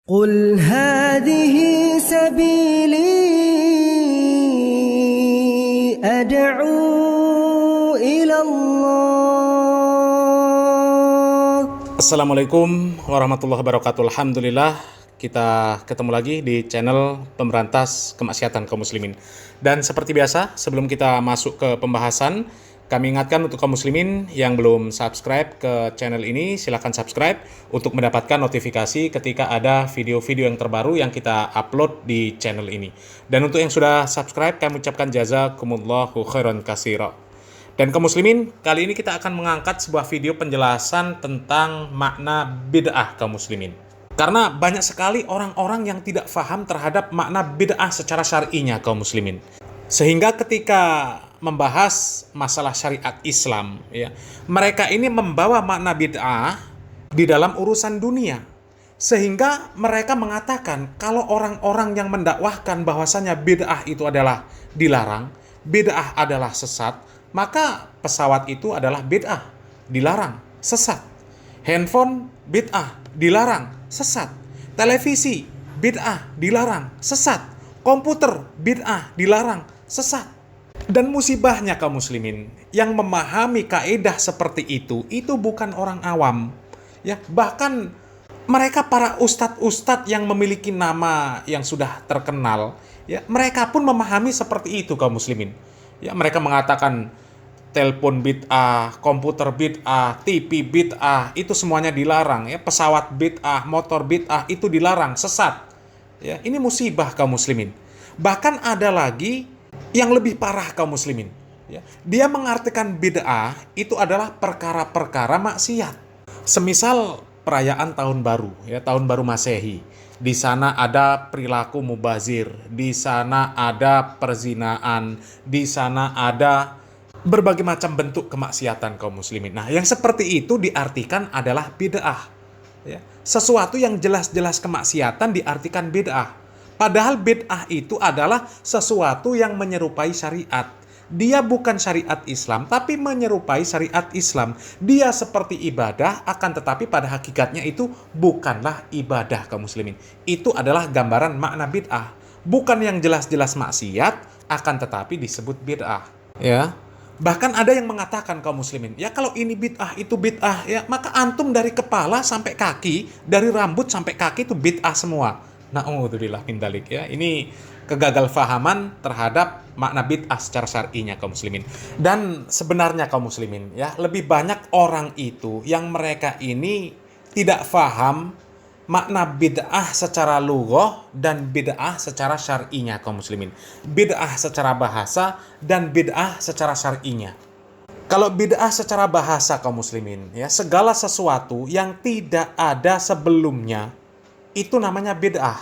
قل هذه سبيلي أدعو إلى الله. Assalamualaikum warahmatullahi wabarakatuh. Alhamdulillah kita ketemu lagi di channel pemberantas kemaksiatan kaum muslimin. Dan seperti biasa, sebelum kita masuk ke pembahasan, kami ingatkan untuk kaum muslimin yang belum subscribe ke channel ini, silakan subscribe untuk mendapatkan notifikasi ketika ada video-video yang terbaru yang kita upload di channel ini. Dan untuk yang sudah subscribe, kami ucapkan jazakumullahu khairan katsira. Dan kaum muslimin, kali ini kita akan mengangkat sebuah video penjelasan tentang makna bid'ah kaum muslimin. Karena banyak sekali orang-orang yang tidak paham terhadap makna bid'ah secara syar'inya kaum muslimin. Sehingga ketika membahas masalah syariat Islam, ya, mereka ini membawa makna bid'ah di dalam urusan dunia. Sehingga mereka mengatakan kalau orang-orang yang mendakwahkan bahwasanya bid'ah itu adalah dilarang, bid'ah adalah sesat, maka pesawat itu adalah bid'ah, dilarang, sesat. Handphone bid'ah, dilarang, sesat. Televisi bid'ah, dilarang, sesat. Komputer bid'ah, dilarang, sesat. Dan musibahnya kaum muslimin, yang memahami kaidah seperti itu bukan orang awam. Ya, bahkan mereka para ustadz-ustadz yang memiliki nama yang sudah terkenal, ya, mereka pun memahami seperti itu kaum muslimin. Ya, mereka mengatakan telepon bid'ah, komputer bid'ah, TV bid'ah, itu semuanya dilarang. Ya, pesawat bid'ah, motor bid'ah, itu dilarang, sesat. Ya, ini musibah kaum muslimin. Bahkan ada lagi yang lebih parah kaum muslimin. Ya, dia mengartikan bid'ah itu adalah perkara-perkara maksiat. Semisal perayaan tahun baru, ya, tahun baru Masehi. Di sana ada perilaku mubazir, di sana ada perzinaan, di sana ada berbagai macam bentuk kemaksiatan kaum muslimin. Nah, yang seperti itu diartikan adalah bid'ah. Ya, sesuatu yang jelas-jelas kemaksiatan diartikan bid'ah. Padahal bid'ah itu adalah sesuatu yang menyerupai syariat. Dia bukan syariat Islam, tapi menyerupai syariat Islam. Dia seperti ibadah, akan tetapi pada hakikatnya itu bukanlah ibadah kaum muslimin. Itu adalah gambaran makna bid'ah. Bukan yang jelas-jelas maksiat, akan tetapi disebut bid'ah. Ya. Bahkan ada yang mengatakan kaum muslimin, ya kalau ini bid'ah, itu bid'ah, ya maka antum dari kepala sampai kaki, dari rambut sampai kaki itu bid'ah semua. Na'udzubillah min dzalik, ya. Ini kegagalfahaman terhadap makna bid'ah secara syar'inya kaum muslimin. Dan sebenarnya kaum muslimin, ya, lebih banyak orang itu yang mereka ini tidak paham makna bid'ah secara lughah dan bid'ah secara syar'inya kaum muslimin. Bid'ah secara bahasa dan bid'ah secara syar'inya. Kalau bid'ah secara bahasa kaum muslimin, ya, segala sesuatu yang tidak ada sebelumnya itu namanya bid'ah.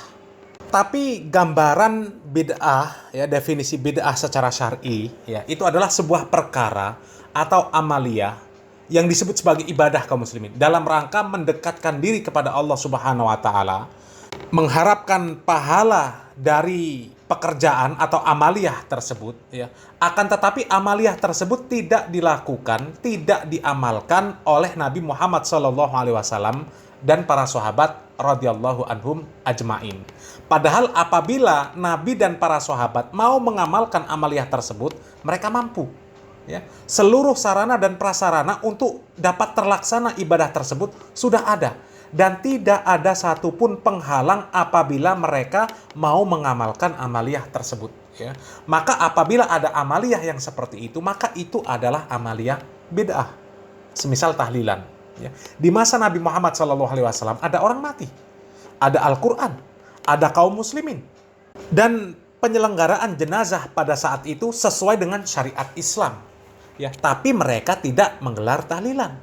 Tapi gambaran bid'ah, ya, definisi bid'ah secara syar'i, ya, itu adalah sebuah perkara atau amaliyah yang disebut sebagai ibadah kaum muslimin dalam rangka mendekatkan diri kepada Allah Subhanahu wa taala, mengharapkan pahala dari pekerjaan atau amaliyah tersebut, ya. Akan tetapi amaliyah tersebut tidak dilakukan, tidak diamalkan oleh Nabi Muhammad SAW dan para sahabat radhiyallahu anhum ajmain. Padahal apabila Nabi dan para sahabat mau mengamalkan amaliyah tersebut, mereka mampu. Ya, seluruh sarana dan prasarana untuk dapat terlaksana ibadah tersebut sudah ada. Dan tidak ada satupun penghalang apabila mereka mau mengamalkan amaliyah tersebut. Ya. Maka apabila ada amaliyah yang seperti itu, maka itu adalah amaliyah bid'ah. Semisal tahlilan. Ya. Di masa Nabi Muhammad SAW ada orang mati. Ada Al-Quran. Ada kaum muslimin. Dan penyelenggaraan jenazah pada saat itu sesuai dengan syariat Islam. Ya, tapi mereka tidak menggelar tahlilan.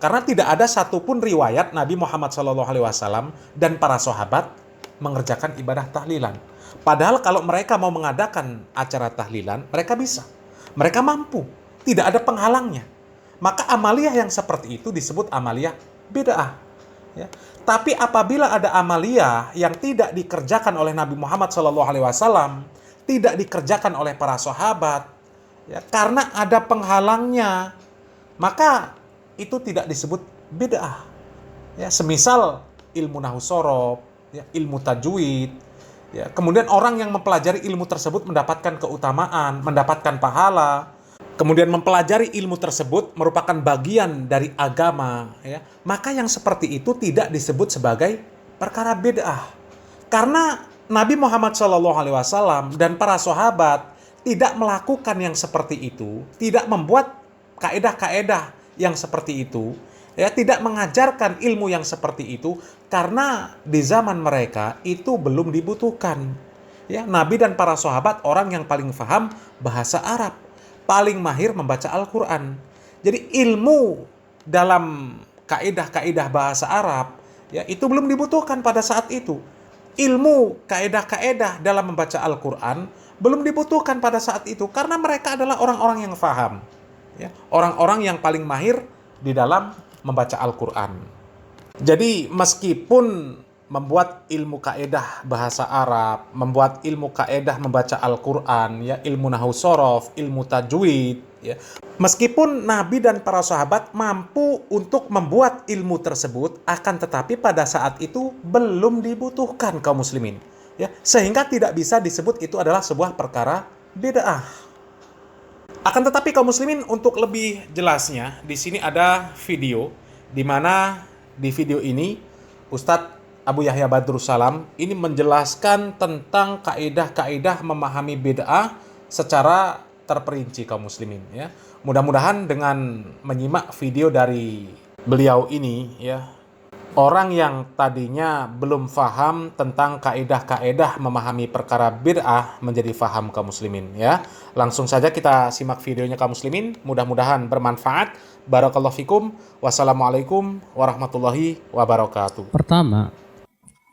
Karena tidak ada satupun riwayat Nabi Muhammad SAW dan para sahabat mengerjakan ibadah tahlilan. Padahal kalau mereka mau mengadakan acara tahlilan, mereka bisa. Mereka mampu. Tidak ada penghalangnya. Maka amaliyah yang seperti itu disebut amaliyah bid'ah. Ya. Tapi apabila ada amaliyah yang tidak dikerjakan oleh Nabi Muhammad SAW, tidak dikerjakan oleh para sahabat, ya, karena ada penghalangnya, maka itu tidak disebut bid'ah. Ya, semisal ilmu nahwu sorof, ya, ilmu tajwid. Ya, kemudian orang yang mempelajari ilmu tersebut mendapatkan keutamaan, mendapatkan pahala. Kemudian mempelajari ilmu tersebut merupakan bagian dari agama, ya. Maka yang seperti itu tidak disebut sebagai perkara bid'ah. Karena Nabi Muhammad SAW dan para sahabat tidak melakukan yang seperti itu, tidak membuat kaedah-kaedah yang seperti itu, ya, tidak mengajarkan ilmu yang seperti itu, karena di zaman mereka itu belum dibutuhkan. Ya, Nabi dan para sahabat orang yang paling paham bahasa Arab, paling mahir membaca Al-Quran. Jadi ilmu dalam kaedah-kaedah bahasa Arab, ya, itu belum dibutuhkan pada saat itu. Ilmu kaedah-kaedah dalam membaca Al-Quran belum dibutuhkan pada saat itu, karena mereka adalah orang-orang yang faham, ya, orang-orang yang paling mahir di dalam membaca Al-Quran. Jadi meskipun membuat ilmu kaedah bahasa Arab, membuat ilmu kaedah membaca Al-Quran, ya, ilmu nahwu shorof, ilmu tajwid, ya, meskipun Nabi dan para sahabat mampu untuk membuat ilmu tersebut, akan tetapi pada saat itu belum dibutuhkan kaum muslimin, ya, sehingga tidak bisa disebut itu adalah sebuah perkara bid'ah. Akan tetapi kaum muslimin, untuk lebih jelasnya, di sini ada video, di mana di video ini Ustadz Abu Yahya Badrus Salam ini menjelaskan tentang kaidah-kaidah memahami bid'ah secara terperinci kaum muslimin, ya. Mudah-mudahan dengan menyimak video dari beliau ini, ya, orang yang tadinya belum faham tentang kaidah-kaidah memahami perkara bid'ah menjadi faham kaum muslimin, ya. Langsung saja kita simak videonya kaum muslimin, mudah-mudahan bermanfaat. Barakallahu fikum. Wassalamualaikum warahmatullahi wabarakatuh. Pertama,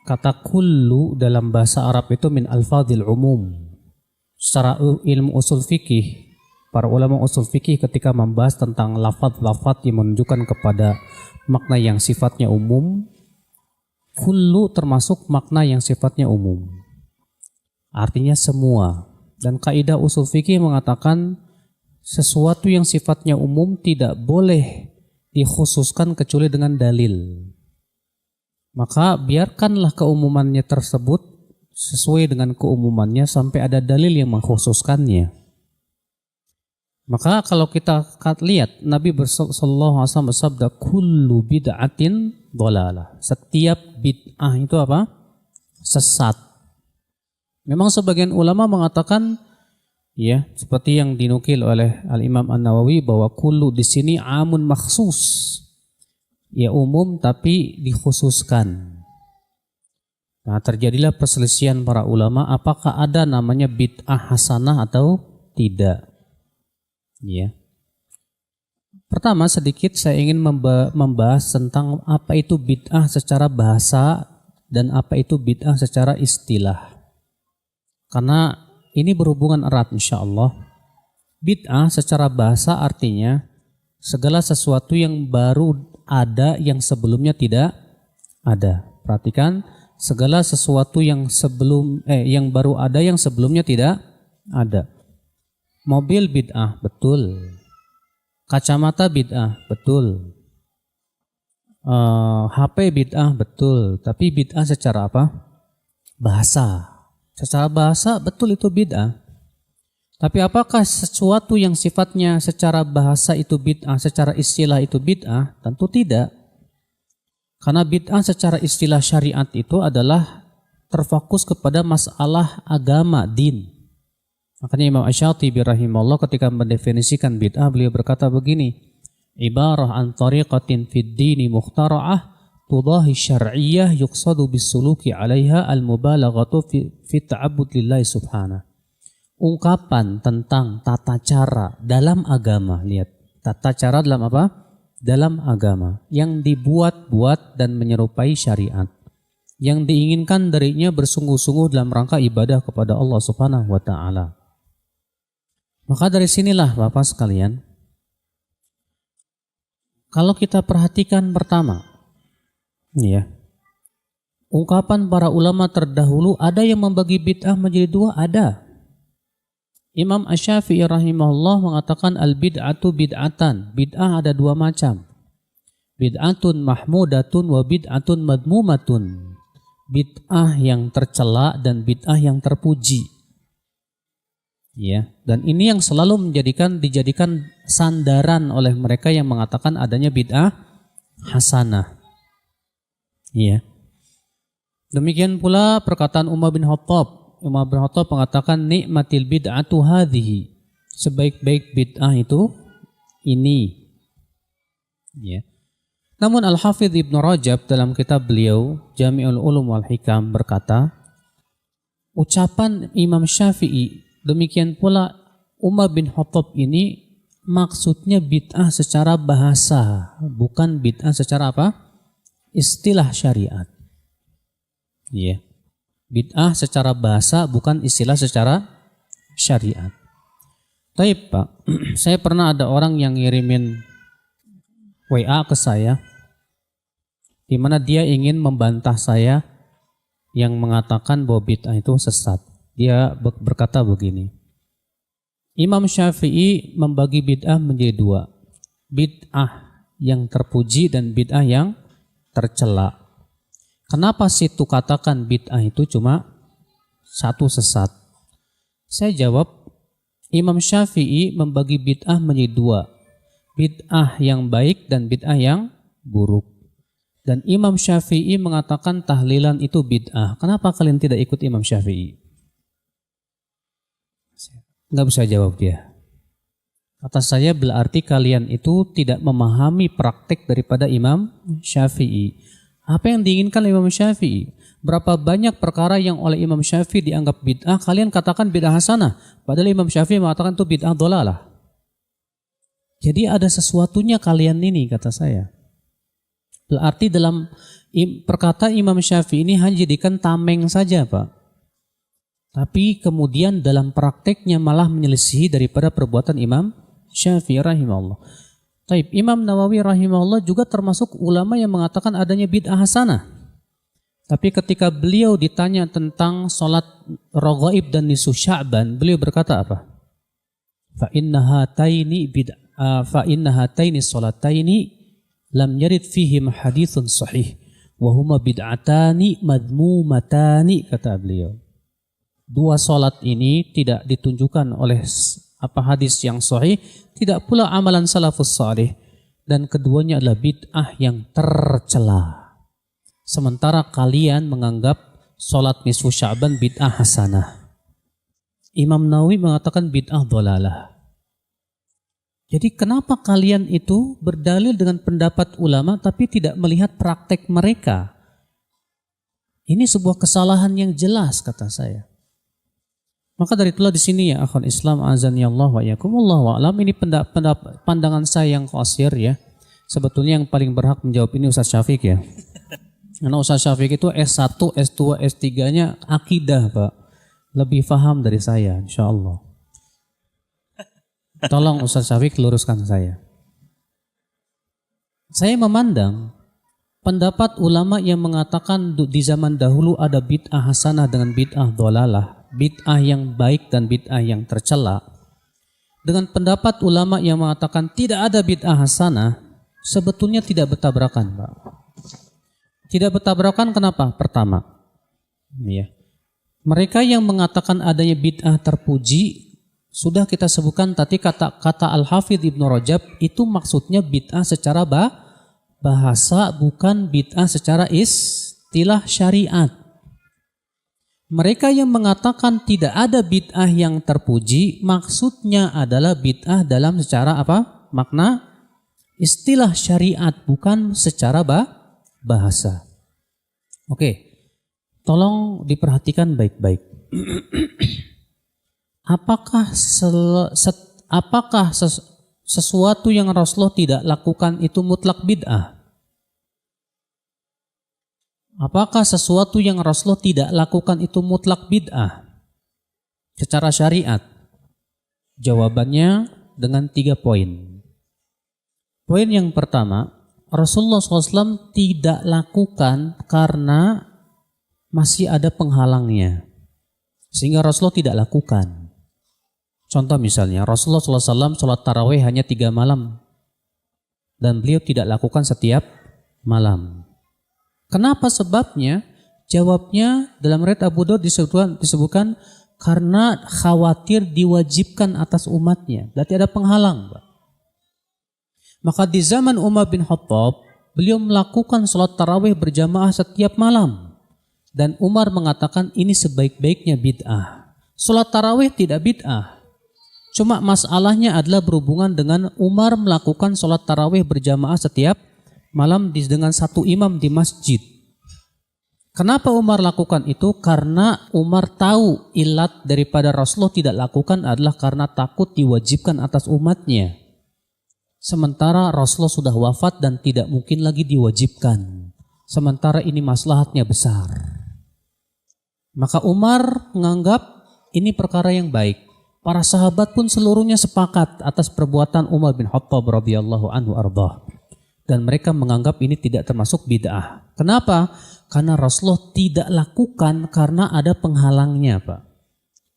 kata kullu dalam bahasa Arab itu min alfadhil umum. Secara ilmu usul fikih, para ulama usul fikih ketika membahas tentang lafaz-lafaz yang menunjukkan kepada makna yang sifatnya umum, kullu termasuk makna yang sifatnya umum. Artinya semua. Dan kaidah usul fikih mengatakan sesuatu yang sifatnya umum tidak boleh dikhususkan kecuali dengan dalil. Maka biarkanlah keumumannya tersebut sesuai dengan keumumannya sampai ada dalil yang mengkhususkannya. Maka kalau kita lihat Nabi sallallahu alaihi wasallam bersabda kullu bid'atin dhalalah. Setiap bid'ah itu apa? Sesat. Memang sebagian ulama mengatakan, ya, seperti yang dinukil oleh Al-Imam An-Nawawi bahwa kullu di sini amun makhsus. Ya, umum tapi dikhususkan. Nah, terjadilah perselisihan para ulama apakah ada namanya bid'ah hasanah atau tidak. Ya. Pertama sedikit saya ingin membahas tentang apa itu bid'ah secara bahasa dan apa itu bid'ah secara istilah. Karena ini berhubungan erat insyaallah. Bid'ah secara bahasa artinya segala sesuatu yang baru ada yang sebelumnya tidak ada. Perhatikan, segala sesuatu yang yang baru ada yang sebelumnya tidak ada. Mobil bid'ah, betul. Kacamata bid'ah, betul. HP bid'ah, betul. Tapi bid'ah secara apa? Bahasa. Secara bahasa betul itu bid'ah. Tapi apakah sesuatu yang sifatnya secara bahasa itu bid'ah, secara istilah itu bid'ah? Tentu tidak. Karena bid'ah secara istilah syariat itu adalah terfokus kepada masalah agama, din. Makanya Imam Asy-Syatibi rahimahullah ketika mendefinisikan bid'ah, beliau berkata begini, ibarah an tariqatin fid dini mukhtara'ah tudahi syar'iyyah yuqsadu bisuluki 'alaiha al-mubalaghatu fi ta'abbud lillahi subhanahu. Ungkapan tentang tata cara dalam agama. Lihat, tata cara dalam apa? Dalam agama yang dibuat-buat dan menyerupai syariat. Yang diinginkan darinya bersungguh-sungguh dalam rangka ibadah kepada Allah Subhanahu wa taala. Maka dari sinilah Bapak sekalian, kalau kita perhatikan pertama, ya, ungkapan para ulama terdahulu ada yang membagi bid'ah menjadi dua, ada. Imam Asy-Syafi'i rahimahullah mengatakan al-bid'atu bid'atan. Bid'ah ada dua macam. Bid'atun mahmudatun wa bid'atun madmumatun. bid'ah yang tercela dan bid'ah yang terpuji. Ya, dan ini yang selalu dijadikan sandaran oleh mereka yang mengatakan adanya bid'ah hasanah. Ya. Demikian pula perkataan Umar bin Khattab. Umar bin Khattab mengatakan nikmatil bid'atu hadhihi. Sebaik-baik bid'ah itu ini. Ya. Namun Al-Hafidz Ibnu Rajab dalam kitab beliau Jami'ul Ulum wal Hikam berkata, ucapan Imam Syafi'i demikian pula Umar bin Khattab ini maksudnya bid'ah secara bahasa, bukan bid'ah secara apa? Istilah syariat. Iya. Bid'ah secara bahasa bukan istilah secara syariat. Tapi Pak, saya pernah ada orang yang ngirimin WA ke saya di mana dia ingin membantah saya yang mengatakan bahwa bid'ah itu sesat. Dia berkata begini, Imam Syafi'i membagi bid'ah menjadi dua, bid'ah yang terpuji dan bid'ah yang tercela. Kenapa situ katakan bid'ah itu cuma satu sesat? Saya jawab, Imam Syafi'i membagi bid'ah menjadi dua, bid'ah yang baik dan bid'ah yang buruk. Dan Imam Syafi'i mengatakan tahlilan itu bid'ah. Kenapa kalian tidak ikut Imam Syafi'i? Nggak bisa jawab dia. Kata saya berarti kalian itu tidak memahami praktek daripada Imam Syafi'i. Apa yang diinginkan Imam Syafi'i? Berapa banyak perkara yang oleh Imam Syafi'i dianggap bid'ah, kalian katakan bid'ah hasanah. Padahal Imam Syafi'i mengatakan itu bid'ah dhalalah. Jadi ada sesuatunya kalian ini, kata saya. Berarti dalam perkataan Imam Syafi'i ini hanya jadikan tameng saja, Pak. Tapi kemudian dalam prakteknya malah menyelisihi daripada perbuatan Imam Syafi'i rahimahullah. Taib, Imam Nawawi rahimahullah juga termasuk ulama yang mengatakan adanya bid'ah hasanah. Tapi ketika beliau ditanya tentang sholat raghaib dan nisfu Sya'ban, beliau berkata apa? Fa inna hataini sholataini lam yarid fihim hadithun sahih wa huma bid'atani madmumatani, kata beliau. Dua sholat ini tidak ditunjukkan oleh hadis yang sahih, tidak pula amalan salafus salih, dan keduanya adalah bid'ah yang tercela. Sementara kalian menganggap sholat nisfu Sya'ban bid'ah hasanah. Imam Nawawi mengatakan bid'ah dhalalah. Jadi kenapa kalian itu berdalil dengan pendapat ulama tapi tidak melihat praktek mereka? Ini sebuah kesalahan yang jelas, kata saya. Maka dari itulah di sini ya akhwan Islam azani Allah wa iyyakum, wallahu a'lam, ini pandangan saya yang qasir ya. Sebetulnya yang paling berhak menjawab ini Ustaz Syafiq ya. Karena Ustaz Syafiq itu S1, S2, S3-nya akidah, Pak. Lebih paham dari saya, insyaallah. Tolong Ustaz Syafiq luruskan saya. Saya memandang pendapat ulama yang mengatakan di zaman dahulu ada bid'ah hasanah dengan bid'ah dhalalah, bid'ah yang baik dan bid'ah yang tercela, dengan pendapat ulama yang mengatakan tidak ada bid'ah hasanah, sebetulnya tidak bertabrakan, Pak. Tidak bertabrakan kenapa? Pertama, ya, mereka yang mengatakan adanya bid'ah terpuji sudah kita sebutkan tadi, kata Al-Hafidz Ibnu Rajab itu maksudnya bid'ah secara bahasa, bukan bid'ah secara istilah syariat. Mereka yang mengatakan tidak ada bid'ah yang terpuji maksudnya adalah bid'ah dalam secara apa? Makna istilah syariat, bukan secara bahasa. Oke, tolong diperhatikan baik-baik. Apakah sesuatu yang Rasulullah tidak lakukan itu mutlak bid'ah? Apakah sesuatu yang Rasulullah tidak lakukan itu mutlak bid'ah secara syariat? Jawabannya dengan 3 poin. Poin yang pertama, Rasulullah SAW tidak lakukan karena masih ada penghalangnya, sehingga Rasulullah tidak lakukan. Contoh misalnya, Rasulullah SAW sholat tarawih hanya 3 malam, dan beliau tidak lakukan setiap malam. Kenapa sebabnya? Jawabnya dalam riwayat Abu Daud disebutkan karena khawatir diwajibkan atas umatnya. Berarti ada penghalang, Pak. Maka di zaman Umar bin Khattab, beliau melakukan sholat tarawih berjamaah setiap malam. Dan Umar mengatakan ini sebaik-baiknya bid'ah. Sholat tarawih tidak bid'ah. Cuma masalahnya adalah berhubungan dengan Umar melakukan sholat tarawih berjamaah setiap malam dengan satu imam di masjid. Kenapa Umar lakukan itu? Karena Umar tahu ilat daripada Rasulullah tidak lakukan adalah karena takut diwajibkan atas umatnya. Sementara Rasulullah sudah wafat dan tidak mungkin lagi diwajibkan. Sementara ini maslahatnya besar. Maka Umar menganggap ini perkara yang baik. Para sahabat pun seluruhnya sepakat atas perbuatan Umar bin Khattab radhiyallahu anhu ardah. Dan mereka menganggap ini tidak termasuk bid'ah. Kenapa? Karena Rasulullah tidak lakukan karena ada penghalangnya, Pak.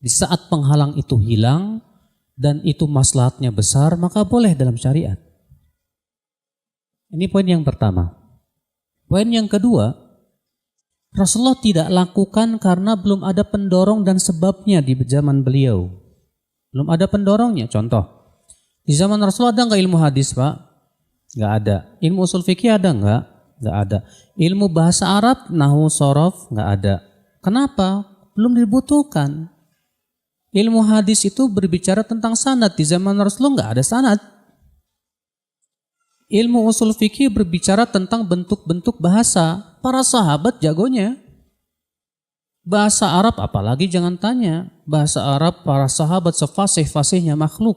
Di saat penghalang itu hilang dan itu maslahatnya besar, maka boleh dalam syariat. Ini poin yang pertama. Poin yang kedua, Rasulullah tidak lakukan karena belum ada pendorong dan sebabnya di zaman beliau. Belum ada pendorongnya. Contoh, di zaman Rasulullah ada nggak ilmu hadis, Pak? Nggak ada. Ilmu usul fikih ada nggak? Nggak ada. Ilmu bahasa Arab, nahwu, sorof, nggak ada. Kenapa? Belum dibutuhkan. Ilmu hadis itu berbicara tentang sanad. Di zaman Rasulullah nggak ada sanad. Ilmu usul fikih berbicara tentang bentuk-bentuk bahasa. Para sahabat jagonya. Bahasa Arab apalagi jangan tanya. Bahasa Arab para sahabat sefasih-fasihnya makhluk.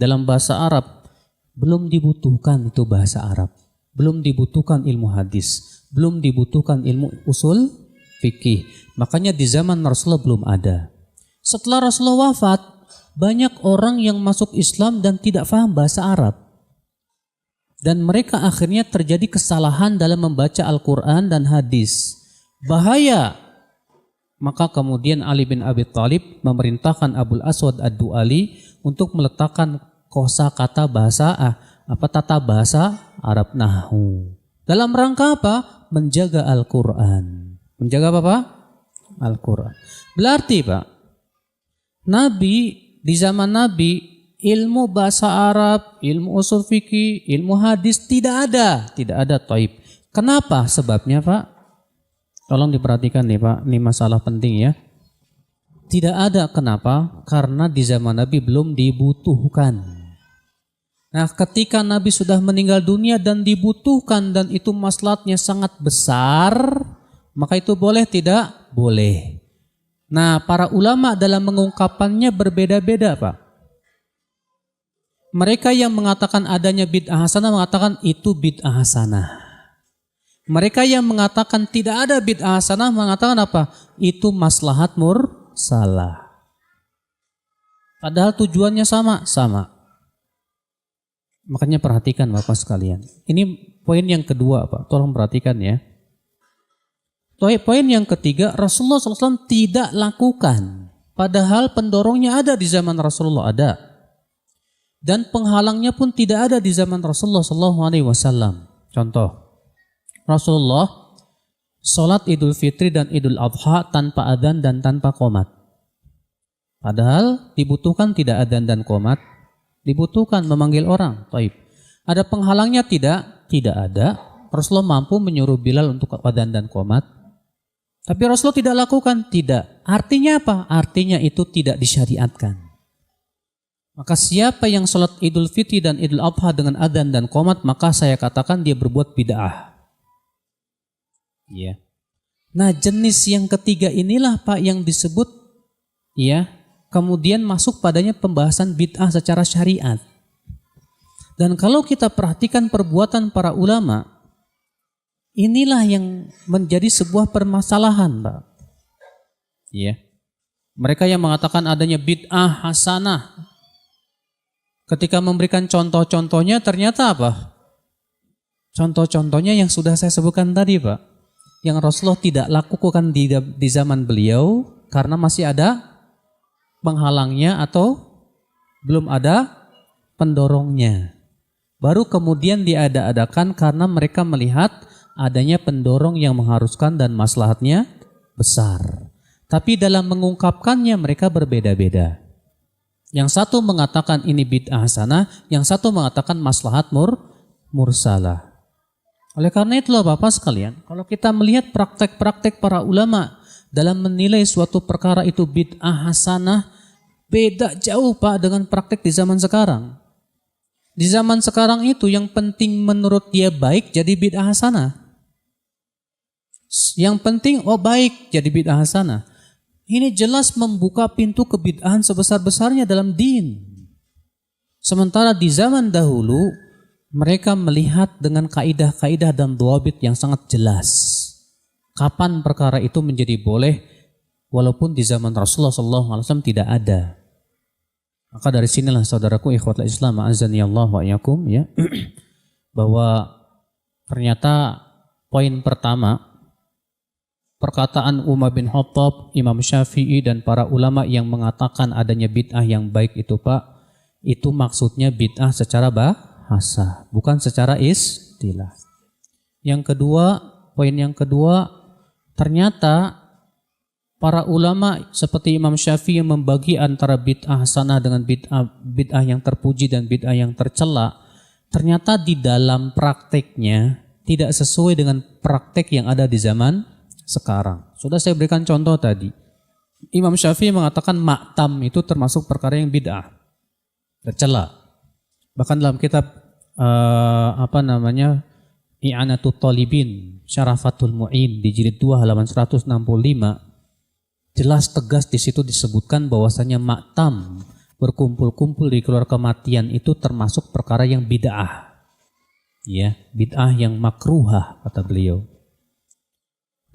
Dalam bahasa Arab belum dibutuhkan itu bahasa Arab. Belum dibutuhkan ilmu hadis. Belum dibutuhkan ilmu usul fikih. Makanya di zaman Rasulullah belum ada. Setelah Rasulullah wafat, banyak orang yang masuk Islam dan tidak paham bahasa Arab. Dan mereka akhirnya terjadi kesalahan dalam membaca Al-Quran dan hadis. Bahaya. Maka kemudian Ali bin Abi Thalib memerintahkan Abul Aswad Ad-Du'ali untuk meletakkan kosakata bahasa tata bahasa Arab nahwu. Dalam rangka apa? Menjaga Al-Quran. Menjaga apa, Pak? Al-Quran. Berarti, Pak, Nabi, di zaman Nabi, ilmu bahasa Arab, ilmu usul fikih, ilmu hadis tidak ada. Tidak ada, taib. Kenapa? Sebabnya, Pak? Tolong diperhatikan nih, Pak. Ini masalah penting ya. Tidak ada. Kenapa? Karena di zaman Nabi belum dibutuhkan. Nah, ketika Nabi sudah meninggal dunia dan dibutuhkan dan itu maslahatnya sangat besar, maka itu boleh tidak? Boleh. Nah, para ulama dalam mengungkapannya berbeda-beda, Pak. Mereka yang mengatakan adanya bid'ah hasanah mengatakan itu bid'ah hasanah. Mereka yang mengatakan tidak ada bid'ah hasanah mengatakan apa? Itu maslahat mursalah. Padahal tujuannya sama. Makanya perhatikan Bapak sekalian. Ini poin yang kedua, Pak. Tolong perhatikan ya. Poin yang ketiga, Rasulullah SAW tidak lakukan. Padahal pendorongnya ada di zaman Rasulullah ada. Dan penghalangnya pun tidak ada di zaman Rasulullah SAW. Contoh, Rasulullah sholat Idul Fitri dan Idul Adha tanpa adzan dan tanpa qomat. Padahal dibutuhkan tidak adzan dan qomat. Dibutuhkan memanggil orang. Taib. Ada penghalangnya tidak? Tidak ada. Rasulullah mampu menyuruh Bilal untuk adzan dan qomat. Tapi Rasulullah tidak lakukan. Tidak. Artinya apa? Artinya itu tidak disyariatkan. Maka siapa yang sholat Idul Fitri dan Idul Adha dengan adzan dan qomat, maka saya katakan dia berbuat bid'ah. Ya. Nah, jenis yang ketiga inilah, Pak, yang disebut ya, kemudian masuk padanya pembahasan bid'ah secara syariat. Dan kalau kita perhatikan perbuatan para ulama, inilah yang menjadi sebuah permasalahan, Pak. Ya. Mereka yang mengatakan adanya bid'ah hasanah, ketika memberikan contoh-contohnya ternyata apa? Contoh-contohnya yang sudah saya sebutkan tadi, Pak. Yang Rasulullah tidak lakukan di zaman beliau karena masih ada penghalangnya atau belum ada pendorongnya. Baru kemudian diada-adakan karena mereka melihat adanya pendorong yang mengharuskan dan maslahatnya besar. Tapi dalam mengungkapkannya mereka berbeda-beda. Yang satu mengatakan ini bid'ah hasanah, yang satu mengatakan maslahat mursalah. Oleh karena itulah Bapak sekalian, kalau kita melihat praktek-praktek para ulama dalam menilai suatu perkara itu bid'ah hasanah, beda jauh Pak dengan praktek di zaman sekarang. Di zaman sekarang itu yang penting menurut dia baik jadi bid'ah hasanah. Yang penting baik jadi bid'ah hasanah. Ini jelas membuka pintu kebid'ahan sebesar-besarnya dalam din. Sementara di zaman dahulu mereka melihat dengan kaidah-kaidah dan dhawabit yang sangat jelas. Kapan perkara itu menjadi boleh walaupun di zaman Rasulullah SAW tidak ada. Maka dari sinilah saudaraku ikhwatul Islam azani Allah wa iyyakum ya bahwa ternyata poin pertama perkataan Umar bin Khattab, Imam Syafi'i dan para ulama yang mengatakan adanya bid'ah yang baik itu Pak, itu maksudnya bid'ah secara bahasa, bukan secara istilah. Yang kedua, poin yang kedua, ternyata para ulama seperti Imam Syafi'i yang membagi antara bid'ah hasanah dengan bid'ah yang terpuji dan bid'ah yang tercela, ternyata di dalam prakteknya tidak sesuai dengan praktek yang ada di zaman sekarang. Sudah saya berikan contoh tadi. Imam Syafi'i mengatakan maktam itu termasuk perkara yang bid'ah, tercela. Bahkan dalam kitab I'anatul Talibin, Syarafatul Mu'in di jilid 2 halaman 165, jelas tegas di situ disebutkan bahwasanya maktam berkumpul-kumpul di keluarga kematian itu termasuk perkara yang bid'ah. Ya, bid'ah yang makruhah kata beliau.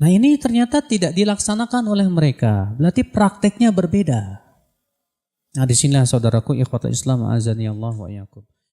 Nah ini ternyata tidak dilaksanakan oleh mereka, berarti prakteknya berbeda. Nah disinilah saudaraku ikhwatul Islam azani Allah wa iyyakum.